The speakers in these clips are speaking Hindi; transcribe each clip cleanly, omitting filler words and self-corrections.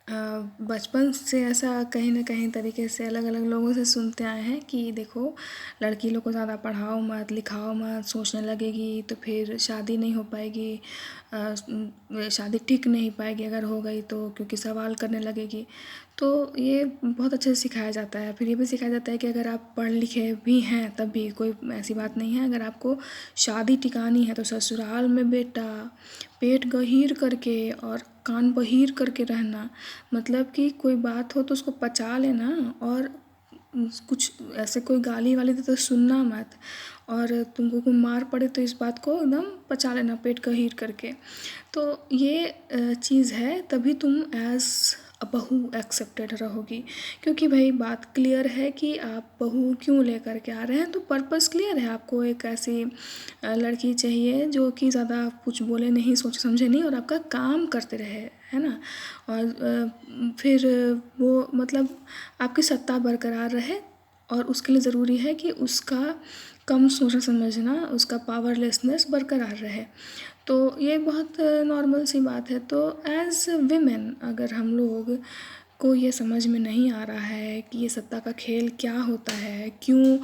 अ, बचपन से ऐसा कहीं न कहीं तरीके से अलग-अलग लोगों से सुनते आए हैं कि देखो, लड़की लोग को ज़्यादा पढ़ाओ मत, लिखाओ मत, सोचने लगेगी तो फिर शादी नहीं हो पाएगी। शादी टिक नहीं पाएगी अगर हो गई तो, क्योंकि सवाल करने लगेगी। तो ये बहुत अच्छे से सिखाया जाता है। फिर ये भी सिखाया जाता है कि अगर आप पढ़ लिखे भी हैं तब भी कोई ऐसी बात नहीं है, अगर आपको शादी टिकानी है तो ससुराल में बेटा पेट गहीर करके और कान बहीर करके रहना। मतलब कि कोई बात हो तो उसको पचा लेना, और कुछ ऐसे कोई गाली वाली दे तो सुनना मत, और तुमको कोई मार पड़े तो इस बात को एकदम पचा लेना पेट गहीर करके। तो ये चीज़ है, तभी तुम एज़ बहू एक्सेप्टेड रहोगी। क्योंकि भाई बात क्लियर है कि आप बहू क्यों लेकर के आ रहे हैं, तो पर्पस क्लियर है। आपको एक ऐसी लड़की चाहिए जो कि ज़्यादा कुछ बोले नहीं, सोचे समझे नहीं, और आपका काम करते रहे, है ना। और फिर वो मतलब आपकी सत्ता बरकरार रहे, और उसके लिए ज़रूरी है कि उसका कम सोचना समझना, उसका पावरलेसनेस बरकरार रहे। तो ये बहुत नॉर्मल सी बात है। तो एज़ वीमेन अगर हम लोग को ये समझ में नहीं आ रहा है कि ये सत्ता का खेल क्या होता है, क्यों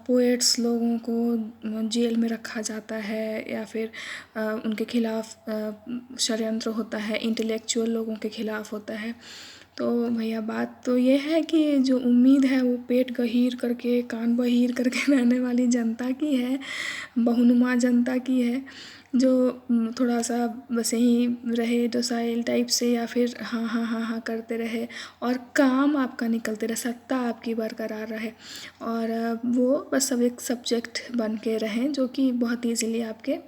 पोएट्स लोगों को जेल में रखा जाता है, या फिर उनके खिलाफ षड्यंत्र होता है, इंटेलेक्चुअल लोगों के खिलाफ होता है। तो भैया बात तो ये है कि जो उम्मीद है वो पेट गहीर करके कान बहीर करके रहने वाली जनता की है, बहुनुमा जनता की है, जो थोड़ा सा बस यहीं रहे डोसाइल टाइप से, या फिर हाँ हाँ हाँ हाँ करते रहे, और काम आपका निकलते रहे, सत्ता आपकी बरकरार रहे, और वो बस सब एक सब्जेक्ट बन के रहें जो कि बहुत ईजीली आपके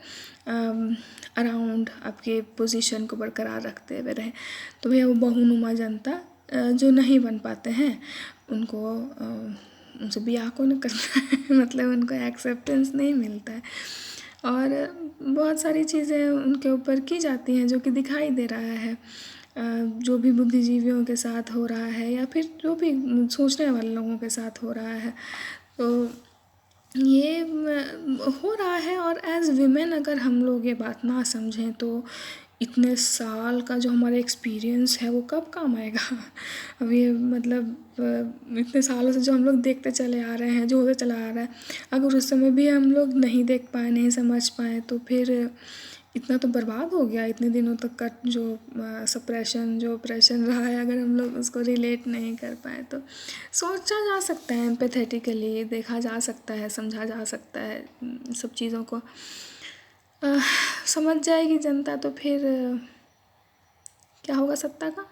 अराउंड आपके पोजीशन को बरकरार रखते हुए रहें। तो भैया वो बहुनुमा जनता जो नहीं बन पाते हैं उनको उनसे ब्याह कौन करता है मतलब उनको एक्सेप्टेंस नहीं मिलता है, और बहुत सारी चीज़ें उनके ऊपर की जाती हैं जो कि दिखाई दे रहा है। जो भी बुद्धिजीवियों के साथ हो रहा है, या फिर जो भी सोचने वाले लोगों के साथ हो रहा है, तो ये हो रहा है। और एज़ वीमेन अगर हम लोग ये बात ना समझें तो इतने साल का जो हमारा एक्सपीरियंस है वो कब काम आएगा। अब ये मतलब इतने सालों से जो हम लोग देखते चले आ रहे हैं, जो होता चला आ रहा है, अगर उस समय भी हम लोग नहीं देख पाए, नहीं समझ पाए, तो फिर इतना तो बर्बाद हो गया इतने दिनों तक का जो सप्रेशन जो ऑपरेशन रहा है, अगर हम लोग उसको रिलेट नहीं कर पाए तो सोचा जा सकता है, एम्पैथेटिकली देखा जा सकता है, समझा जा सकता है सब चीज़ों को। समझ जाएगी जनता तो फिर क्या होगा सत्ता का।